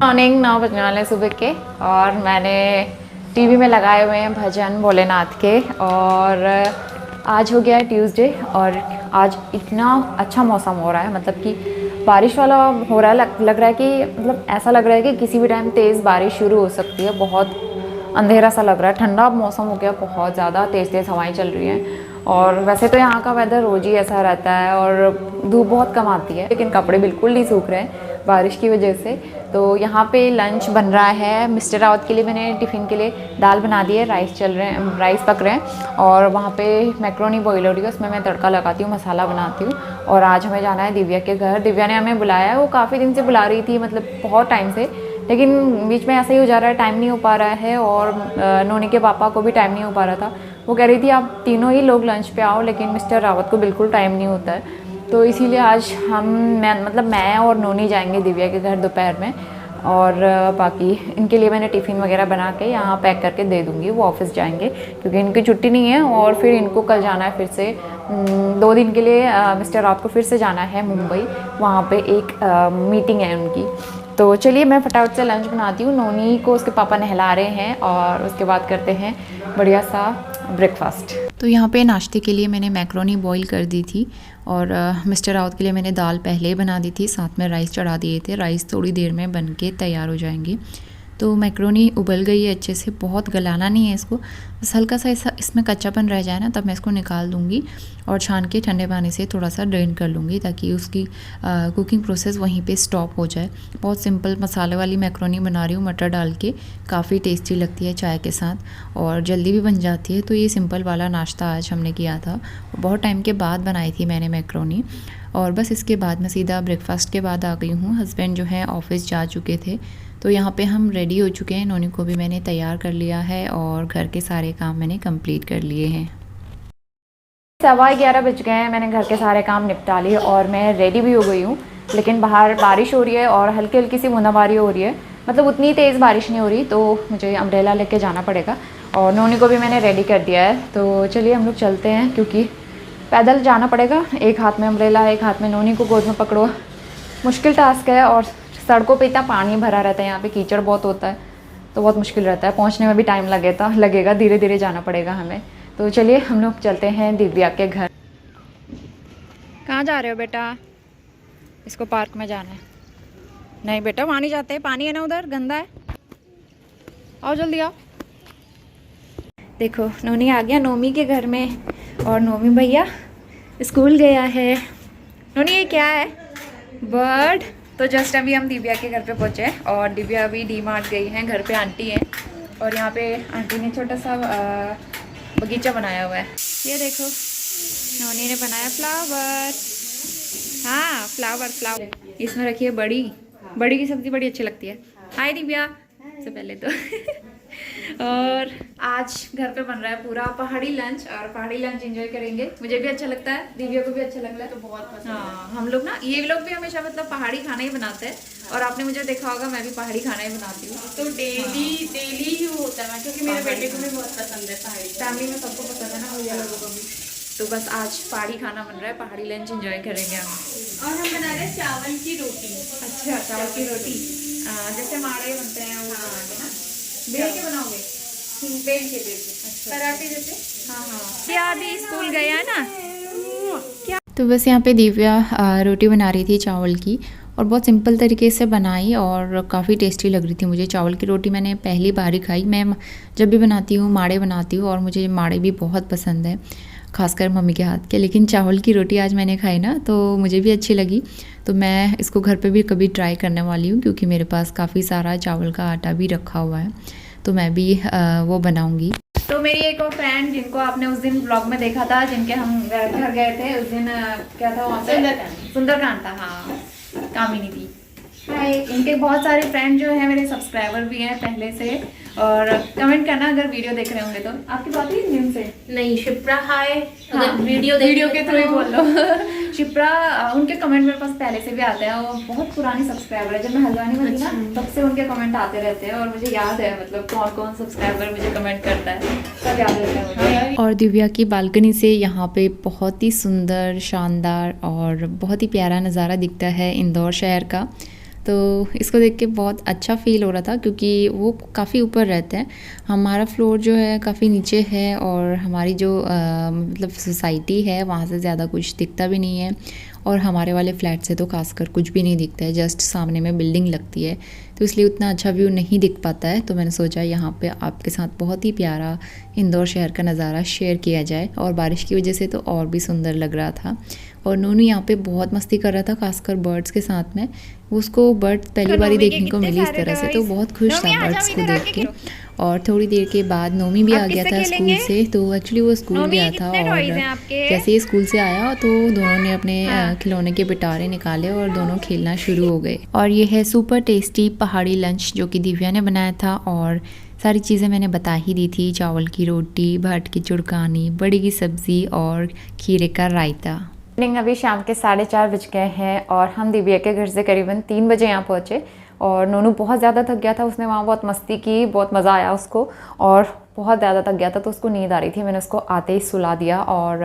Morning 9 बजने वाले हैं सुबह के और मैंने टीवी में लगाए हुए हैं भजन भोलेनाथ के। और आज हो गया है ट्यूसडे और आज इतना अच्छा मौसम हो रहा है, मतलब कि बारिश वाला हो रहा है। लग रहा है कि मतलब ऐसा लग रहा है कि किसी भी टाइम तेज़ बारिश शुरू हो सकती है। बहुत अंधेरा सा लग रहा है, ठंडा मौसम हो गया, बहुत ज़्यादा तेज़ तेज़ हवाएं चल रही हैं। और वैसे तो यहाँ का वेदर रोज़ ही ऐसा रहता है और धूप बहुत कम आती है, लेकिन कपड़े बिल्कुल नहीं सूख रहे हैं बारिश की वजह से। तो यहाँ पे लंच बन रहा है मिस्टर रावत के लिए। मैंने टिफ़िन के लिए दाल बना दी है, राइस पक रहे हैं और वहाँ पे मैक्रोनी बॉईल हो रही है, उसमें मैं तड़का लगाती हूँ, मसाला बनाती हूँ। और आज हमें जाना है दिव्या के घर। दिव्या ने हमें बुलाया है, वो काफ़ी दिन से बुला रही थी, मतलब बहुत टाइम से, लेकिन बीच में ऐसा ही हो जा रहा है, टाइम नहीं हो पा रहा है। और नोनी के पापा को भी टाइम नहीं हो पा रहा था। वो कह रही थी आप तीनों ही लोग लंच पे आओ, लेकिन मिस्टर रावत को बिल्कुल टाइम नहीं होता है। तो इसीलिए आज मैं और नोनी जाएंगे दिव्या के घर दोपहर में। और बाकी इनके लिए मैंने टिफ़िन वगैरह बना के यहाँ पैक करके दे दूँगी। वो ऑफिस जाएंगे क्योंकि इनकी छुट्टी नहीं है और फिर इनको कल जाना है फिर से 2 दिन के लिए। मिस्टर रावत को फिर से जाना है मुंबई, वहाँ पे एक मीटिंग है उनकी। तो चलिए मैं फटाफट से लंच बनाती हूँ। नोनी को उसके पापा नहला रहे हैं और उसके बाद करते हैं बढ़िया सा ब्रेकफास्ट। तो यहाँ पे नाश्ते के लिए मैंने मैक्रोनी बॉईल कर दी थी और मिस्टर रावत के लिए मैंने दाल पहले ही बना दी थी, साथ में राइस चढ़ा दिए थे। राइस थोड़ी देर में बन के तैयार हो जाएंगे। तो मैक्रोनी उबल गई है अच्छे से, बहुत गलाना नहीं है इसको, बस हल्का सा ऐसा इसमें कच्चापन रह जाए ना, तब मैं इसको निकाल दूँगी और छान के ठंडे पानी से थोड़ा सा ड्रेन कर लूँगी ताकि उसकी कुकिंग प्रोसेस वहीं पे स्टॉप हो जाए। बहुत सिंपल मसाले वाली मैक्रोनी बना रही हूँ मटर डाल के, काफ़ी टेस्टी लगती है चाय के साथ और जल्दी भी बन जाती है। तो ये सिंपल वाला नाश्ता आज हमने किया था, बहुत टाइम के बाद बनाई थी मैंने मैक्रोनी। और बस इसके बाद मैं सीधा ब्रेकफास्ट के बाद आ गई हूँ। हस्बैंड जो है ऑफिस जा चुके थे, तो यहाँ पे हम रेडी हो चुके हैं। नोनी को भी मैंने तैयार कर लिया है और घर के सारे काम मैंने कंप्लीट कर लिए हैं। 11:15 बज गए हैं, मैंने घर के सारे काम निपटा लिए और मैं रेडी भी हो गई हूँ। लेकिन बाहर बारिश हो रही है और हल्की हल्की सी बूंदाबांदी हो रही है, मतलब उतनी तेज़ बारिश नहीं हो रही, तो मुझे अम्ब्रेला लेके जाना पड़ेगा। और नोनी को भी मैंने रेडी कर दिया है। तो चलिए हम लोग चलते हैं, क्योंकि पैदल जाना पड़ेगा। एक हाथ में अम्ब्रेला, एक हाथ में नोनी को गोद में पकड़ो, मुश्किल टास्क है। और सड़कों पे इतना पानी भरा रहता है, यहाँ पे कीचड़ बहुत होता है, तो बहुत मुश्किल रहता है, पहुँचने में भी टाइम लगेगा, धीरे धीरे जाना पड़ेगा हमें। तो चलिए हम लोग चलते हैं दिव्या के घर। कहाँ जा रहे हो बेटा? इसको पार्क में जाना है। नहीं बेटा वहाँ नहीं जाते, पानी है ना उधर, गंदा है। आओ जल्दी आओ। देखो नोनी आ गया नोमी के घर में और नोमी भैया स्कूल गया है। नोनी ये क्या है? बर्ड। तो जस्ट अभी हम दिव्या के घर पे पहुँचे और दिव्या अभी डी-मार्ट गई हैं, घर पे आंटी हैं और यहाँ पे आंटी ने छोटा सा बगीचा बनाया हुआ है। ये देखो नोनी ने बनाया फ्लावर। हाँ फ्लावर इसमें रखी है बड़ी की सब्ज़ी बड़ी अच्छी लगती है। हाय दिव्या सबसे पहले तो और आज घर पे बन रहा है पूरा पहाड़ी लंच और पहाड़ी लंच एंजॉय करेंगे। मुझे भी अच्छा लगता है, दिव्या को भी अच्छा लग रहा है, तो बहुत पसंद है। हाँ हम लोग ना ये लोग भी हमेशा मतलब पहाड़ी खाना ही बनाते हैं और आपने मुझे देखा होगा मैं भी पहाड़ी खाना ही बनाती हूँ। तो डेली ही होता है, क्योंकि मेरे बेटे को भी बहुत पसंद है पहाड़ी। फैमिली में सबको पसंद है ना, भैया लोगों को भी। तो बस आज पहाड़ी खाना बन रहा है, पहाड़ी लंच एंजॉय करेंगे हम। और हम बना रहे हैं चावल की रोटी। अच्छा चावल की रोटी, जैसे माड़े बनते हैं वो बनाते हैं ना, बेल के बनाओगे? बेल के अच्छा पराठे जैसे। हाँ क्या अभी स्कूल गया है ना क्या? तो बस यहाँ पे दिव्या रोटी बना रही थी चावल की और बहुत सिंपल तरीके से बनाई और काफ़ी टेस्टी लग रही थी मुझे। चावल की रोटी मैंने पहली बार ही खाई। मैं जब भी बनाती हूँ माड़े बनाती हूँ और मुझे माड़े भी बहुत पसंद है, खासकर मम्मी के हाथ के। लेकिन चावल की रोटी आज मैंने खाई ना तो मुझे भी अच्छी लगी, तो मैं इसको घर पे भी कभी ट्राई करने वाली हूँ, क्योंकि मेरे पास काफ़ी सारा चावल का आटा भी रखा हुआ है, तो मैं भी वो बनाऊँगी। तो मेरी एक और फ्रेंड जिनको आपने उस दिन ब्लॉग में देखा था, जिनके हम घर गए थे उस दिन, क्या था वहाँ पे? सुंदरकांड था। हाँ कामिनी थी। हाय, इनके बहुत सारे फ्रेंड जो हैं मेरे सब्सक्राइबर भी हैं पहले से, और कमेंट करना अगर वीडियो देख रहे होंगे तो। आपकी बात हुई जिन से? नहीं शिप्रा हाय। हाँ, वीडियो के थ्रू ही बोल लो। शिप्रा उनके कमेंट मेरे पास पहले से भी आते हैं, वो बहुत पुरानी सब्सक्राइबर है। जब मैं हल्द्वानी में थी ना तब से उनके कमेंट आते रहते हैं और मुझे याद है मतलब कौन कौन सब्सक्राइबर मुझे कमेंट करता है, सब याद रहता है मुझे। और दिव्या की बालकनी से यहाँ पे बहुत ही सुंदर, शानदार और बहुत ही प्यारा नज़ारा दिखता है इंदौर शहर का। तो इसको देख के बहुत अच्छा फ़ील हो रहा था, क्योंकि वो काफ़ी ऊपर रहते हैं, हमारा फ्लोर जो है काफ़ी नीचे है, और हमारी जो मतलब सोसाइटी है वहाँ से ज़्यादा कुछ दिखता भी नहीं है, और हमारे वाले फ्लैट से तो खासकर कुछ भी नहीं दिखता है, जस्ट सामने में बिल्डिंग लगती है, तो इसलिए उतना अच्छा व्यू नहीं दिख पाता है। तो मैंने सोचा यहाँ पे आपके साथ बहुत ही प्यारा इंदौर शहर का नज़ारा शेयर किया जाए, और बारिश की वजह से तो और भी सुंदर लग रहा था। और नोनू यहाँ पे बहुत मस्ती कर रहा था, खासकर बर्ड्स के साथ में। उसको बर्ड्स पहली बार ही देखने को मिली इस तरह से, तो बहुत खुश था बर्ड्स को देख के। और थोड़ी देर के बाद नोमी भी आ गया था स्कूल से, तो एक्चुअली वो स्कूल गया था, और जैसे ही स्कूल से आया तो दोनों ने अपने खिलौने के पिटारे निकाले और दोनों खेलना शुरू हो गए। और ये है सुपर टेस्टी पहाड़ी लंच जो कि दिव्या ने बनाया था, और सारी चीज़ें मैंने बता ही दी थी, चावल की रोटी, भट की चुड़कानी, बड़ी की सब्ज़ी और खीरे का रायता। अभी शाम के 4:30 बज गए हैं, और हम दिव्या के घर से करीबन 3 बजे यहाँ पहुँचे। और नोनू बहुत ज़्यादा थक गया था, उसने वहाँ बहुत मस्ती की, बहुत मज़ा आया उसको, और बहुत ज़्यादा थक गया था तो उसको नींद आ रही थी। मैंने उसको आते ही सुला दिया, और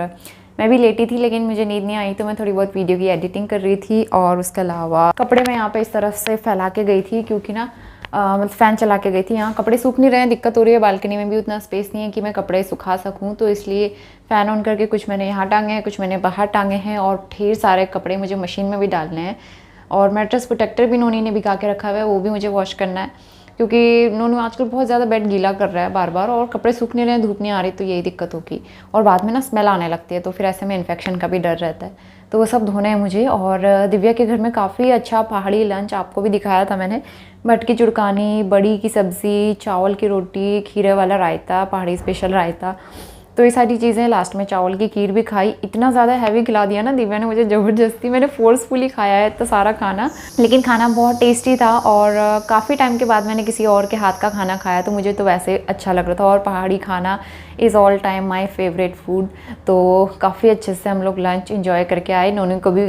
मैं भी लेटी थी लेकिन मुझे नींद नहीं आई, तो मैं थोड़ी बहुत वीडियो की एडिटिंग कर रही थी। और उसके अलावा कपड़े मैं यहाँ पे इस तरफ से फैला के गई थी, क्योंकि ना मतलब फ़ैन चला के गई थी, यहाँ कपड़े सूख नहीं रहे हैं, दिक्कत हो रही है, बालकनी में भी उतना स्पेस नहीं है कि मैं कपड़े सुखा सकूँ, तो इसलिए फ़ैन ऑन करके कुछ मैंने यहाँ टांगे हैं, कुछ मैंने बाहर टांगे हैं, और ढेर सारे कपड़े मुझे मशीन में भी डालने हैं। और मैट्रेस प्रोटेक्टर भी नोनी ने भिगा के रखा हुआ है, वो भी मुझे वॉश करना है, क्योंकि नोनू आजकल बहुत ज़्यादा बेड गीला कर रहा है बार बार, और कपड़े सूख नहीं रहे हैं, धूप नहीं आ रही, तो यही दिक्कत होगी, और बाद में ना स्मेल आने लगती है, तो फिर ऐसे में इन्फेक्शन का भी डर रहता है, तो वो सब धोने हैं मुझे। और दिव्या के घर में काफ़ी अच्छा पहाड़ी लंच आपको भी दिखाया था मैंने, भट की चुड़कानी, बड़ी की सब्ज़ी, चावल की रोटी, खीरे वाला रायता, पहाड़ी स्पेशल रायता, तो ये सारी चीज़ें। लास्ट में चावल की खीर भी खाई। इतना ज़्यादा हैवी खिला दिया ना दिव्या ने मुझे ज़बरदस्ती, मैंने फोर्सफुली खाया है तो सारा खाना, लेकिन खाना बहुत टेस्टी था, और काफ़ी टाइम के बाद मैंने किसी और के हाथ का खाना खाया, तो मुझे तो वैसे अच्छा लग रहा था। और पहाड़ी खाना is all time my favourite food, तो काफ़ी अच्छे से हम लोग लंच एंजॉय करके आए। नोनी को भी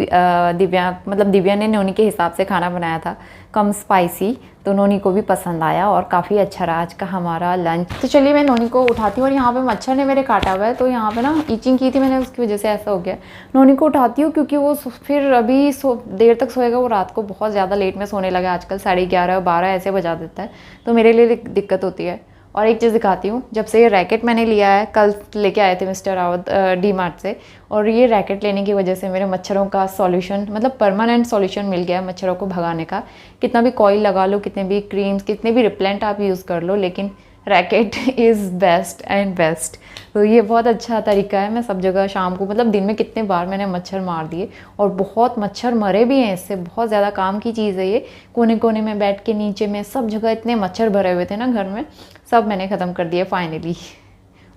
दिव्या ने नोनी के हिसाब से खाना बनाया था, कम स्पाइसी, तो नोनी को भी पसंद आया, और काफ़ी अच्छा रहा आज का हमारा लंच। तो चलिए मैं नोनी को उठाती हूँ, और यहाँ पे मच्छर ने मेरे काटा हुआ है, तो यहाँ पे ना ईचिंग की थी मैंने, उसकी वजह से ऐसा हो गया। नोनी को उठाती हूँ क्योंकि वो फिर अभी देर तक सोएगा, वो रात को बहुत ज़्यादा लेट में सोने लगा आजकल, 11:30 12 ऐसे बजा देता है, तो मेरे लिए दिक्कत होती है। और एक चीज़ दिखाती हूँ, जब से ये रैकेट मैंने लिया है, कल लेके आए थे मिस्टर रावत डी-मार्ट से, और ये रैकेट लेने की वजह से मेरे मच्छरों का सॉल्यूशन, मतलब परमानेंट सॉल्यूशन मिल गया है मच्छरों को भगाने का। कितना भी कॉइल लगा लो, कितने भी क्रीम्स, कितने भी रिपेलेंट आप यूज़ कर लो, लेकिन racket is best and best. तो ये बहुत अच्छा तरीका है। मैं सब जगह शाम को, मतलब दिन में कितने बार मैंने मच्छर मार दिए, और बहुत मच्छर मरे भी हैं इससे, बहुत ज़्यादा काम की चीज़ है ये। कोने कोने में, बेड के नीचे में, सब जगह इतने मच्छर भरे हुए थे ना घर में, सब मैंने ख़त्म कर दिए फाइनली।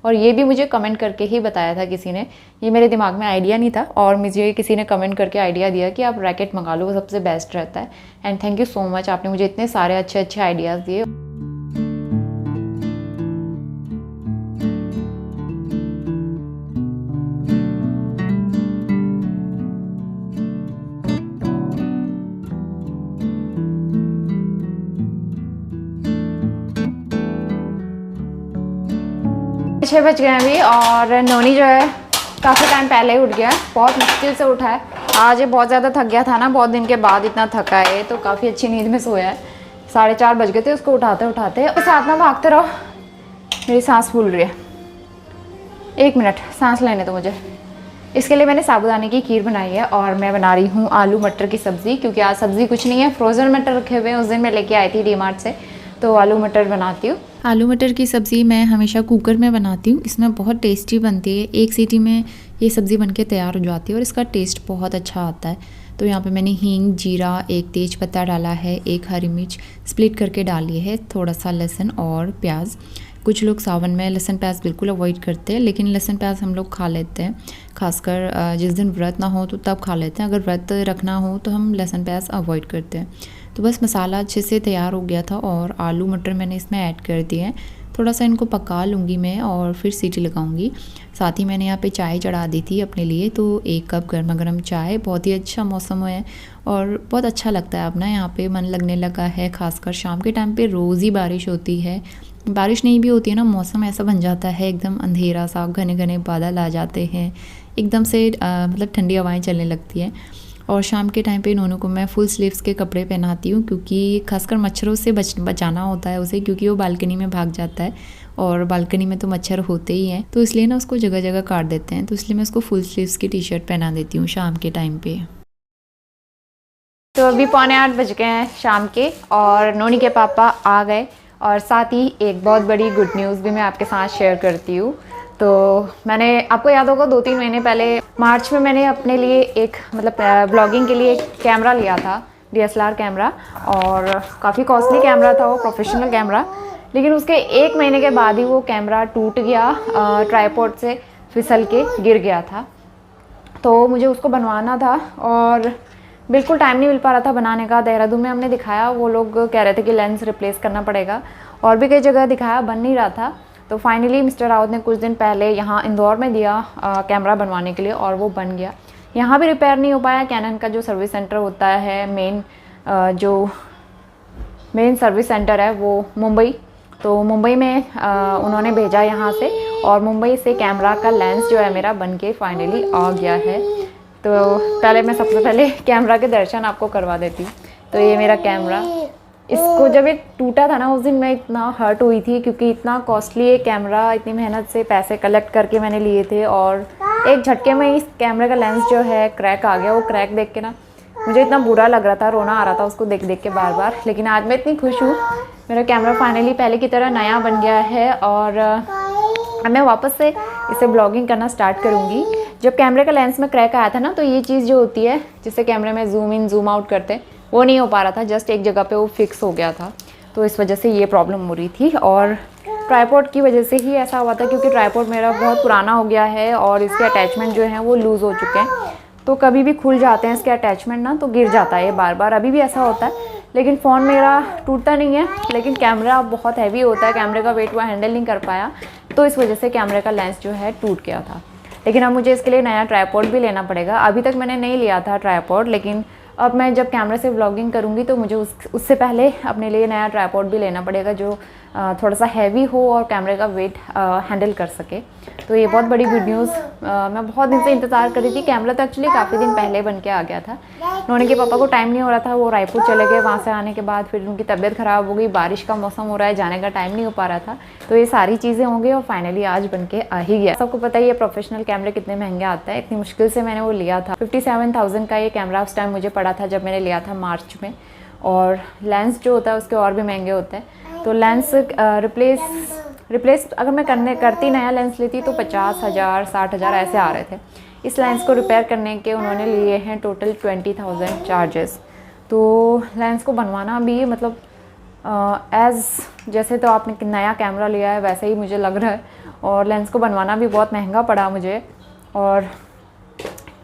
और ये भी मुझे कमेंट करके ही बताया था किसी ने, ये मेरे दिमाग में आइडिया नहीं था, और मुझे किसी ने कमेंट करके आइडिया दिया कि आप रैकेट मंगा लो, वो सबसे बेस्ट रहता है। And thank you so much, आपने मुझे इतने सारे अच्छे अच्छे आइडियाज़ दिए। छः बज गए अभी, और नोनी जो है काफ़ी टाइम पहले ही उठ गया है, बहुत मुश्किल से उठा है आज। ये बहुत ज़्यादा थक गया था ना, बहुत दिन के बाद इतना थका है, तो काफ़ी अच्छी नींद में सोया है। 4:30 बज गए थे उसको उठाते उठाते। साथ में भागते रहो, मेरी सांस फूल रही है, 1 मिनट सांस लेने दो मुझे। इसके लिए मैंने साबूदाने की खीर बनाई है, और मैं बना रही हूँ आलू मटर की सब्ज़ी, क्योंकि आज सब्ज़ी कुछ नहीं है, फ्रोज़न मटर रखे हुए हैं, उस दिन मैं लेके आई थी डी-मार्ट से, तो आलू मटर बनाती हूँ। आलू मटर की सब्ज़ी मैं हमेशा कुकर में बनाती हूँ, इसमें बहुत टेस्टी बनती है, 1 सीटी में ये सब्ज़ी बनके तैयार हो जाती है, और इसका टेस्ट बहुत अच्छा आता है। तो यहाँ पे मैंने हींग, जीरा, 1 तेज पत्ता डाला है, 1 हरी मिर्च स्प्लिट करके डाली है, थोड़ा सा लहसुन और प्याज। कुछ लोग सावन में लहसुन प्याज बिल्कुल अवॉइड करते हैं, लेकिन लहसुन प्याज हम लोग खा लेते हैं, खासकर जिस दिन व्रत ना हो तो तब खा लेते हैं, अगर व्रत रखना हो तो हम लहसुन प्याज अवॉइड करते हैं। तो बस मसाला अच्छे से तैयार हो गया था, और आलू मटर मैंने इसमें ऐड कर दिए हैं। थोड़ा सा इनको पका लूँगी मैं, और फिर सीटी लगाऊंगी। साथ ही मैंने यहाँ पे चाय चढ़ा दी थी अपने लिए, तो 1 कप गर्मा गर्म चाय। बहुत ही अच्छा मौसम है, और बहुत अच्छा लगता है अपना यहाँ पे, मन लगने लगा है। खासकर शाम के टाइम पे रोज़ ही बारिश होती है, बारिश नहीं भी होती है ना, मौसम ऐसा बन जाता है एकदम अंधेरा सा, घने घने बादल आ जाते हैं, एकदम से मतलब ठंडी हवाएं चलने लगती हैं। और शाम के टाइम पे इन्होंने को मैं फुल स्लीव्स के कपड़े पहनाती हूँ, क्योंकि खासकर मच्छरों से बचाना होता है उसे, क्योंकि वो बालकनी में भाग जाता है और बालकनी में तो मच्छर होते ही हैं, तो इसलिए ना उसको जगह जगह काट देते हैं। तो इसलिए मैं उसको फुल स्लीव्स की टी शर्ट पहना देती हूँ शाम के टाइम पे। तो अभी 7:45 बज गए हैं शाम के, और नोनी के पापा आ गए, और साथ ही एक बहुत बड़ी गुड न्यूज़ भी मैं आपके साथ शेयर करती हूँ। तो मैंने, आपको याद होगा 2-3 महीने पहले मार्च में मैंने अपने लिए एक ब्लॉगिंग के लिए एक कैमरा लिया था, DSLR कैमरा, और काफ़ी कॉस्टली कैमरा था वो, प्रोफेशनल कैमरा। लेकिन उसके 1 महीने के बाद ही वो कैमरा टूट गया, ट्राईपॉड से फिसल के गिर गया था। तो मुझे उसको बनवाना था और बिल्कुल टाइम नहीं मिल पा रहा था बनाने का। देहरादून में हमने दिखाया, वो लोग कह रहे थे कि लेंस रिप्लेस करना पड़ेगा, और भी कई जगह दिखाया, बन नहीं रहा था। तो फाइनली मिस्टर राउत ने कुछ दिन पहले यहाँ इंदौर में दिया कैमरा बनवाने के लिए, और वो बन गया। यहाँ भी रिपेयर नहीं हो पाया। कैनन का जो सर्विस सेंटर होता है, जो मेन सर्विस सेंटर है वो मुंबई, तो मुंबई में उन्होंने भेजा यहाँ से, और मुंबई से कैमरा का लेंस जो है मेरा बन के फाइनली आ गया है। तो पहले मैं सबसे पहले कैमरा के दर्शन आपको करवा देती हूँ। तो ये मेरा कैमरा, इसको जब ये टूटा था ना उस दिन मैं इतना हर्ट हुई थी, क्योंकि इतना कॉस्टली ये कैमरा, इतनी मेहनत से पैसे कलेक्ट करके मैंने लिए थे, और एक झटके में इस कैमरे का लेंस जो है क्रैक आ गया। वो क्रैक देख के ना मुझे इतना बुरा लग रहा था, रोना आ रहा था उसको देख देख के बार बार। लेकिन आज मैं इतनी खुश हूँ, मेरा कैमरा फाइनली पहले की तरह नया बन गया है, और मैं वापस से इसे ब्लॉगिंग करना स्टार्ट करूँगी। जब कैमरे का लेंस में क्रैक आया था ना, तो ये चीज़ जो होती है जिससे कैमरे में जूम इन जूम आउट करते हैं, वो नहीं हो पा रहा था, जस्ट एक जगह पे वो फिक्स हो गया था। तो इस वजह से ये प्रॉब्लम हो रही थी, और ट्राईपॉड की वजह से ही ऐसा हुआ था, क्योंकि ट्राईपॉड मेरा बहुत पुराना हो गया है और इसके अटैचमेंट जो हैं वो लूज़ हो चुके हैं। तो कभी भी खुल जाते हैं इसके अटैचमेंट ना, तो गिर जाता है ये बार बार। अभी भी ऐसा होता है, लेकिन फ़ोन मेरा टूटता नहीं है, लेकिन कैमरा बहुत हैवी होता है, कैमरे का वेट वो हैंडल नहीं कर पाया, तो इस वजह से कैमरे का लेंस जो है टूट गया था। लेकिन अब मुझे इसके लिए नया ट्राईपॉड भी लेना पड़ेगा। अभी तक मैंने नहीं लिया था ट्राईपॉड, लेकिन अब मैं जब कैमरे से व्लॉगिंग करूँगी तो मुझे उससे पहले अपने लिए नया ट्राईपॉड भी लेना पड़ेगा, जो थोड़ा सा हैवी हो और कैमरे का वेट हैंडल कर सके। तो ये बहुत बड़ी गुड न्यूज़, मैं बहुत दिन से इंतज़ार कर रही थी। कैमरा तो एक्चुअली काफ़ी दिन पहले बन के आ गया था। नोनी के पापा को टाइम नहीं हो रहा था, वो रायपुर चले गए, वहाँ से आने के बाद फिर उनकी तबीयत ख़राब हो गई, बारिश का मौसम हो रहा है, जाने का टाइम नहीं हो पा रहा था। तो ये सारी चीज़ें होंगी, और फाइनली आज बन के आ ही गया। सबको पता ही है प्रोफेशनल कैमरे कितने महंगे आता है, इतनी मुश्किल से मैंने वो लिया था। 57,000 का ये कैमरा उस टाइम मुझे पड़ा था जब मैंने लिया था मार्च में। और लेंस जो होता है उसके और भी महंगे होते हैं। तो लेंस रिप्लेस अगर मैं करती नया लेंस लेती तो 50,000 60,000 ऐसे आ रहे थे। इस लेंस को रिपेयर करने के उन्होंने लिए हैं टोटल 20,000 चार्जेस। तो लेंस को बनवाना भी मतलब जैसे तो आपने नया कैमरा लिया है वैसे ही मुझे लग रहा है, और लेंस को बनवाना भी बहुत महंगा पड़ा मुझे। और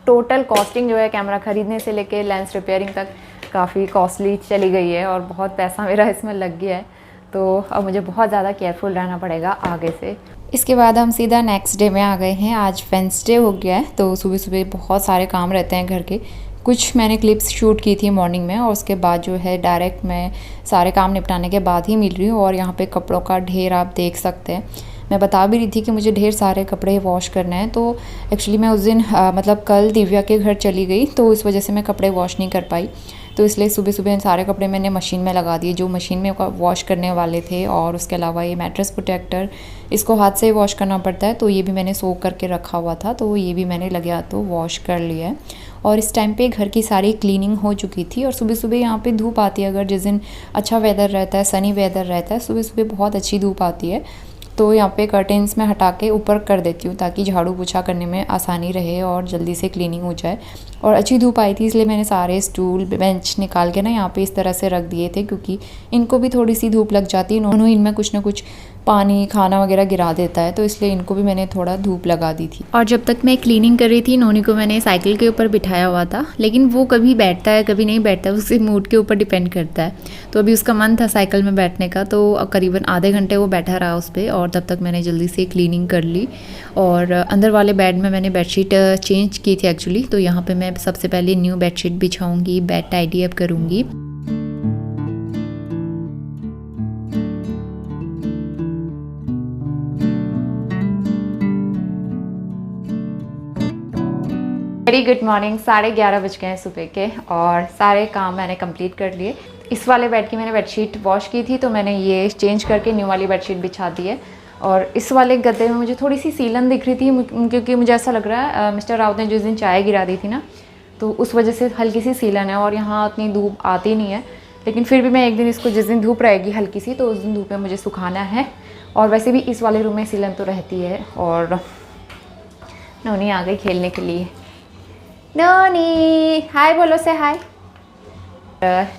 टोटल कॉस्टिंग जो है कैमरा ख़रीदने से लेके लेंस रिपेयरिंग तक काफ़ी कॉस्टली चली गई है, और बहुत पैसा मेरा इसमें लग गया है। तो अब मुझे बहुत ज़्यादा केयरफुल रहना पड़ेगा आगे से। इसके बाद हम सीधा नेक्स्ट डे में आ गए हैं। आज वेंसडे हो गया है, तो सुबह सुबह बहुत सारे काम रहते हैं घर के। कुछ मैंने क्लिप्स शूट की थी मॉर्निंग में, और उसके बाद जो है डायरेक्ट मैं सारे काम निपटाने के बाद ही मिल रही हूँ। और यहाँ पे कपड़ों का ढेर आप देख सकते हैं। मैं बता भी रही थी कि मुझे ढेर सारे कपड़े वॉश करने हैं। तो एक्चुअली मैं उस दिन मतलब कल दिव्या के घर चली गई, तो इस वजह से मैं कपड़े वॉश नहीं कर पाई। तो इसलिए सुबह सुबह सारे कपड़े मैंने मशीन में लगा दिए जो मशीन में वॉश करने वाले थे। और उसके अलावा ये मैट्रेस प्रोटेक्टर, इसको हाथ से वॉश करना पड़ता है, तो ये भी मैंने सोक करके रखा हुआ था, तो ये भी मैंने लगे हाथों वॉश कर लिया है। और इस टाइम पे घर की सारी क्लीनिंग हो चुकी थी। और सुबह सुबह यहाँ पे धूप आती है, अगर जिस दिन अच्छा वेदर रहता है, सनी वेदर रहता है, सुबह सुबह बहुत अच्छी धूप आती है। तो यहाँ पे कर्टेंस में हटा के ऊपर कर देती हूँ, ताकि झाड़ू पोछा करने में आसानी रहे और जल्दी से क्लीनिंग हो जाए। और अच्छी धूप आई थी, इसलिए मैंने सारे स्टूल बेंच निकाल के ना यहाँ पे इस तरह से रख दिए थे, क्योंकि इनको भी थोड़ी सी धूप लग जाती है। इन्होंने इनमें कुछ ना कुछ पानी खाना वगैरह गिरा देता है, तो इसलिए इनको भी मैंने थोड़ा धूप लगा दी थी। और जब तक मैं क्लीनिंग कर रही थी, नोनी को मैंने साइकिल के ऊपर बिठाया हुआ था, लेकिन वो कभी बैठता है कभी नहीं बैठता है, उसके मूड के ऊपर डिपेंड करता है। तो अभी उसका मन था साइकिल में बैठने का, तो करीबन आधे घंटे वो बैठा रहा उस पर, और तब तक मैंने जल्दी से क्लीनिंग कर ली। और अंदर वाले बेड में मैंने बेडशीट चेंज की थी एक्चुअली, तो यहाँ पर मैं सबसे पहले न्यू बेडशीट बिछाऊँगी, बेड टाइडी अप करूँगी। Very good morning. 11:30 बज गए हैं सुबह के और सारे काम मैंने कंप्लीट कर लिए। इस वाले बेड की मैंने बेडशीट वॉश की थी तो मैंने ये चेंज करके न्यू वाली बेडशीट बिछा दी है। और इस वाले गद्दे में मुझे थोड़ी सी सीलन दिख रही थी क्योंकि मुझे ऐसा लग रहा है मिस्टर राउत ने जिस दिन चाय गिरा दी थी ना, तो उस वजह से हल्की सी सीलन है और यहाँ उतनी धूप आती नहीं है। लेकिन फिर भी मैं एक दिन इसको, जिस दिन धूप रहेगी हल्की सी, तो उस दिन धूप में मुझे सुखाना है। और वैसे भी इस वाले रूम में सीलन तो रहती है। और नोनी आ गई खेलने के लिए। नोनी हाय बोलो, से हाय।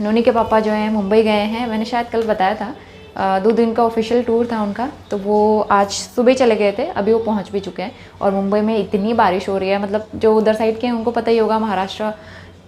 नोनी के पापा जो हैं मुंबई गए हैं, मैंने शायद कल बताया था। 2 दिन का ऑफिशियल टूर था उनका, तो वो आज सुबह चले गए थे, अभी वो पहुंच भी चुके हैं। और मुंबई में इतनी बारिश हो रही है, मतलब जो उधर साइड के हैं उनको पता ही होगा महाराष्ट्र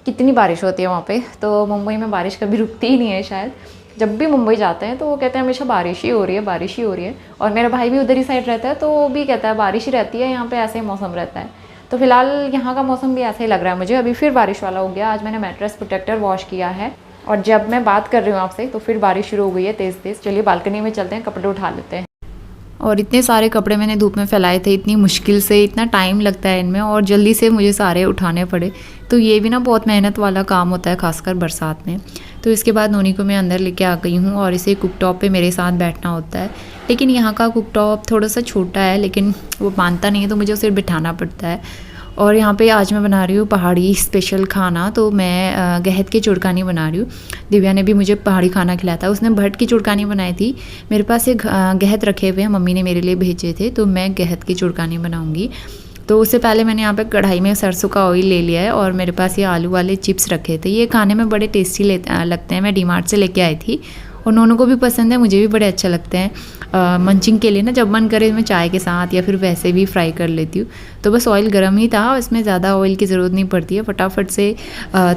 कितनी बारिश होती है वहाँ पे। तो मुंबई में बारिश कभी रुकती ही नहीं है शायद। जब भी मुंबई जाते हैं तो वो कहते हैं हमेशा बारिश ही हो रही है, बारिश ही हो रही है। और मेरा भाई भी उधर ही साइड रहता है तो वो भी कहता है बारिश ही रहती है यहाँ पे, ऐसे ही मौसम रहता है। तो फिलहाल यहाँ का मौसम भी ऐसा ही लग रहा है मुझे। अभी फिर बारिश वाला हो गया। आज मैंने मैट्रेस प्रोटेक्टर वॉश किया है और जब मैं बात कर रही हूँ आपसे तो फिर बारिश शुरू हो गई है तेज़ तेज़। चलिए बालकनी में चलते हैं, कपड़े उठा लेते हैं। और इतने सारे कपड़े मैंने धूप में फैलाए थे, इतनी मुश्किल से, इतना टाइम लगता है इनमें और जल्दी से मुझे सारे उठाने पड़े। तो ये भी ना बहुत मेहनत वाला काम होता है, खासकर बरसात में। तो इसके बाद नोनी को मैं अंदर लेके आ गई हूँ और इसे कुकटॉप पे मेरे साथ बैठना होता है। लेकिन यहाँ का कुकटॉप थोड़ा सा छोटा है, लेकिन वो मानता नहीं है तो मुझे उसे बिठाना पड़ता है। और यहाँ पे आज मैं बना रही हूँ पहाड़ी स्पेशल खाना। तो मैं गहत की चुड़कानी बना रही हूँ। दिव्या ने भी मुझे पहाड़ी खाना खिलाया था, उसने भट की चुड़कानी बनाई थी। मेरे पास ये गहत रखे हुए हैं, मम्मी ने मेरे लिए भेजे थे, तो मैं गहत की चुड़कानी बनाऊँगी। तो उससे पहले मैंने यहाँ पे कढ़ाई में सरसों का ऑयल ले लिया है और मेरे पास ये आलू वाले चिप्स रखे थे। ये खाने में बड़े टेस्टी लगते हैं, मैं डीमार्ट से लेके आई थी और नोनों को भी पसंद है, मुझे भी बड़े अच्छे लगते हैं। मंचिंग के लिए ना जब मन करे मैं चाय के साथ या फिर वैसे भी फ्राई कर लेती हूँ। तो बस ऑयल गर्म ही था, इसमें ज़्यादा ऑयल की ज़रूरत नहीं पड़ती है। फटाफट से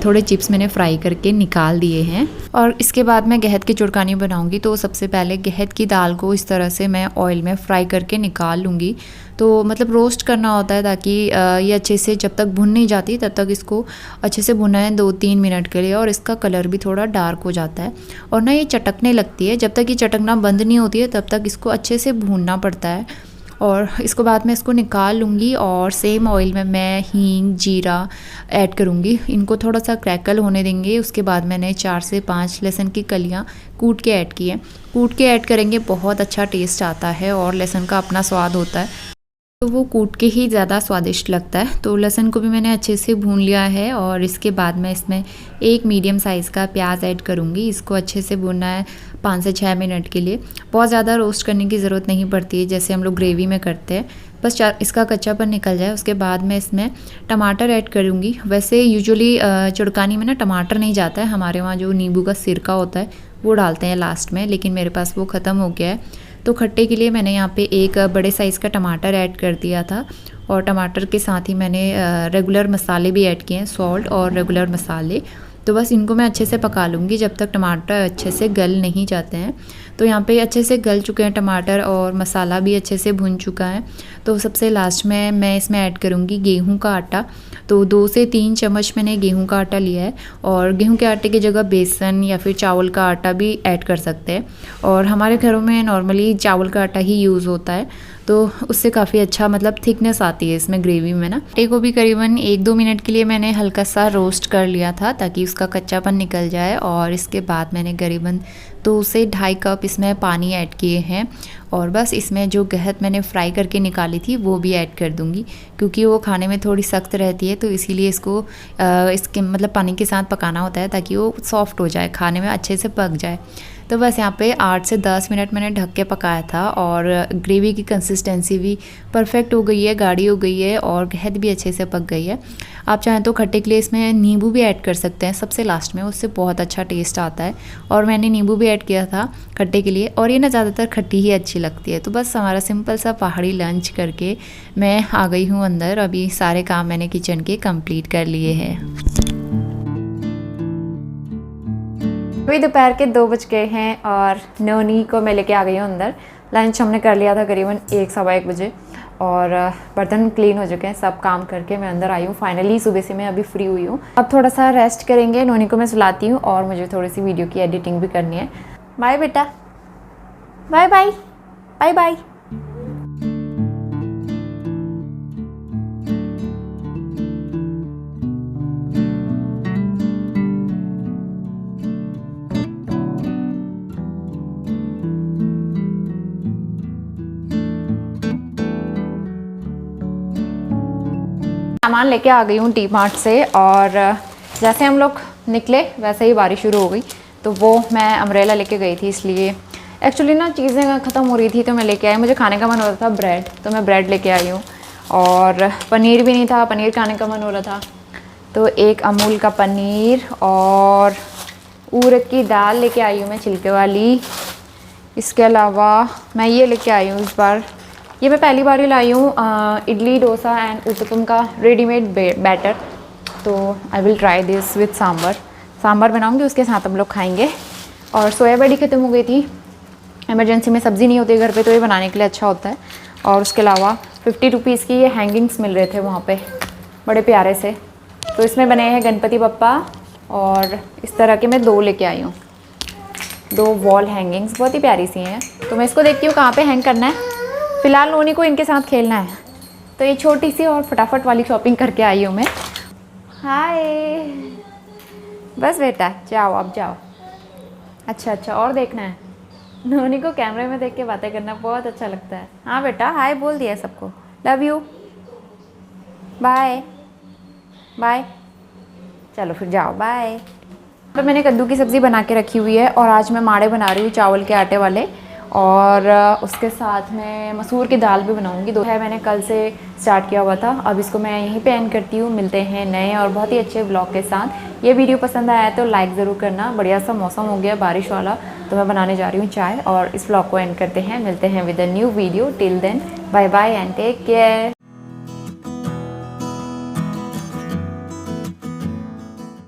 थोड़े चिप्स मैंने फ्राई करके निकाल दिए हैं। और इसके बाद मैं गहत की चुड़कानी बनाऊँगी। तो सबसे पहले गहत की दाल को इस तरह से मैं ऑयल में फ्राई करके निकाल लूँगी। तो मतलब रोस्ट करना होता है ताकि ये अच्छे से, जब तक भुन नहीं जाती तब तक इसको अच्छे से भुना है 2-3 मिनट के लिए। और इसका कलर भी थोड़ा डार्क हो जाता है और ना ये चटकने लगती है। जब तक ये चटकना बंद नहीं होती है तब तक इसको अच्छे से भूनना पड़ता है। और इसको बाद में इसको निकाल लूँगी और सेम ऑयल में मैं हींग, जीरा ऐड करूँगी। इनको थोड़ा सा क्रैकल होने देंगे। उसके बाद मैंने 4 से 5 लहसुन की कलियाँ कूट के ऐड की है। कूट के ऐड करेंगे बहुत अच्छा टेस्ट आता है और लहसुन का अपना स्वाद होता है, तो वो कूट के ही ज़्यादा स्वादिष्ट लगता है। तो लहसुन को भी मैंने अच्छे से भून लिया है और इसके बाद मैं इसमें एक मीडियम साइज़ का प्याज ऐड करूँगी। इसको अच्छे से भूनना है 5 से 6 मिनट के लिए। बहुत ज़्यादा रोस्ट करने की ज़रूरत नहीं पड़ती है जैसे हम लोग ग्रेवी में करते हैं, बस इसका कच्चापन निकल जाए। उसके बाद मैं इसमें टमाटर ऐड करूँगी। वैसे यूजुअली चुड़कानी में ना टमाटर नहीं जाता है, हमारे वहाँ जो नींबू का सिरका होता है वो डालते हैं लास्ट में, लेकिन मेरे पास वो ख़त्म हो गया है। तो खट्टे के लिए मैंने यहाँ पे एक बड़े साइज़ का टमाटर ऐड कर दिया था और टमाटर के साथ ही मैंने रेगुलर मसाले भी ऐड किए हैं, सॉल्ट और रेगुलर मसाले। तो बस इनको मैं अच्छे से पका लूँगी जब तक टमाटर अच्छे से गल नहीं जाते हैं। तो यहाँ पे अच्छे से गल चुके हैं टमाटर और मसाला भी अच्छे से भुन चुका है। तो सबसे लास्ट में मैं इसमें ऐड करूँगी गेहूं का आटा। तो 2 से 3 चम्मच मैंने गेहूं का आटा लिया है और गेहूं के आटे की जगह बेसन या फिर चावल का आटा भी ऐड कर सकते हैं। और हमारे घरों में नॉर्मली चावल का आटा ही यूज़ होता है, तो उससे काफ़ी अच्छा मतलब थिकनेस आती है इसमें ग्रेवी में ना। आटे को भी करीबन 1-2 मिनट के लिए मैंने हल्का सा रोस्ट कर लिया था ताकि उसका कच्चापन निकल जाए। और इसके बाद मैंने करीबन 2 से 2.5 कप इसमें पानी ऐड किए हैं और बस इसमें जो गहत मैंने फ्राई करके निकाली थी वो भी ऐड कर दूंगी, क्योंकि वो खाने में थोड़ी सख्त रहती है। तो इसीलिए इसको इसके मतलब पानी के साथ पकाना होता है ताकि वो सॉफ्ट हो जाए, खाने में अच्छे से पक जाए। तो बस यहाँ पे 8 से 10 मिनट मैंने ढक के पकाया था और ग्रेवी की कंसिस्टेंसी भी परफेक्ट हो गई है, गाढ़ी हो गई है और गहत भी अच्छे से पक गई है। आप चाहें तो खट्टे के लिए इसमें नींबू भी ऐड कर सकते हैं सबसे लास्ट में, उससे बहुत अच्छा टेस्ट आता है। और मैंने नींबू भी ऐड किया था खट्टे के लिए और ये ना ज़्यादातर खट्टी ही अच्छी लगती है। तो बस हमारा सिंपल सा पहाड़ी लंच करके मैं आ गई हूँ अंदर। अभी सारे काम मैंने किचन के कंप्लीट कर लिए हैं। अभी दोपहर के 2 बज गए हैं और नोनी को मैं लेके आ गई हूँ अंदर। लंच हमने कर लिया था करीबन 1-1:15 बजे और बर्तन क्लीन हो चुके हैं। सब काम करके मैं अंदर आई हूँ फाइनली। सुबह से मैं अभी फ्री हुई हूँ। अब थोड़ा सा रेस्ट करेंगे, नोनी को मैं सुलाती हूँ और मुझे थोड़ी सी वीडियो की एडिटिंग भी करनी है। बाय बेटा, बाय बाय बाय बाय। सामान लेके आ गई हूँ टी मार्ट से, और जैसे हम लोग निकले वैसे ही बारिश शुरू हो गई। तो वो मैं अम्ब्रेला लेके गई थी, इसलिए एक्चुअली ना चीज़ें ख़त्म हो रही थी तो मैं लेके आई। मुझे खाने का मन हो रहा था ब्रेड, तो मैं ब्रेड लेके आई हूँ। और पनीर भी नहीं था, पनीर खाने का मन हो रहा था, तो एक अमूल का पनीर और उड़द की दाल लेके आई हूँ मैं, छिलके वाली। इसके अलावा मैं ये लेके आई हूँ इस बार, ये मैं पहली बार ही लाई हूँ, इडली डोसा एंड उत्तपम का रेडीमेड बैटर। तो I will try this with sambar बनाऊँगी, उसके साथ हम लोग खाएंगे। और सोया बड़ी ख़त्म हो गई थी, इमरजेंसी में सब्ज़ी नहीं होती घर पे, तो ये बनाने के लिए अच्छा होता है। और उसके अलावा 50 रुपीज़ की ये हैंगिंग्स मिल रहे थे वहाँ पे, बड़े प्यारे से। तो इसमें बने हैं गणपति बप्पा, और इस तरह के मैं 2 लेके आई हूँ, 2 वॉल हैंगिंग्स, बहुत ही प्यारी सी हैं। तो मैं इसको देखती हूँ कहाँ पे हैंग करना है। फ़िलहाल नोनी को इनके साथ खेलना है, तो ये छोटी सी और फटाफट वाली शॉपिंग करके आई हूँ मैं। हाय, बस बेटा जाओ, अब जाओ। अच्छा, और देखना है। नोनी को कैमरे में देख के बातें करना बहुत अच्छा लगता है। हाँ बेटा, हाय बोल दिया सबको, लव यू, बाय बाय। चलो फिर जाओ, बाय। तो मैंने कद्दू की सब्ज़ी बना के रखी हुई है, और आज मैं माड़े बना रही हूँ चावल के आटे वाले, और उसके साथ में मसूर की दाल भी बनाऊँगी। 2 है, मैंने कल से स्टार्ट किया हुआ था। अब इसको मैं यहीं पे एंड करती हूँ। मिलते हैं नए और बहुत ही अच्छे ब्लॉग के साथ। ये वीडियो पसंद आया तो लाइक ज़रूर करना। बढ़िया सा मौसम हो गया बारिश वाला, तो मैं बनाने जा रही हूँ चाय, और इस ब्लॉग को एंड करते हैं। मिलते हैं with a new video. Till then bye bye and take care.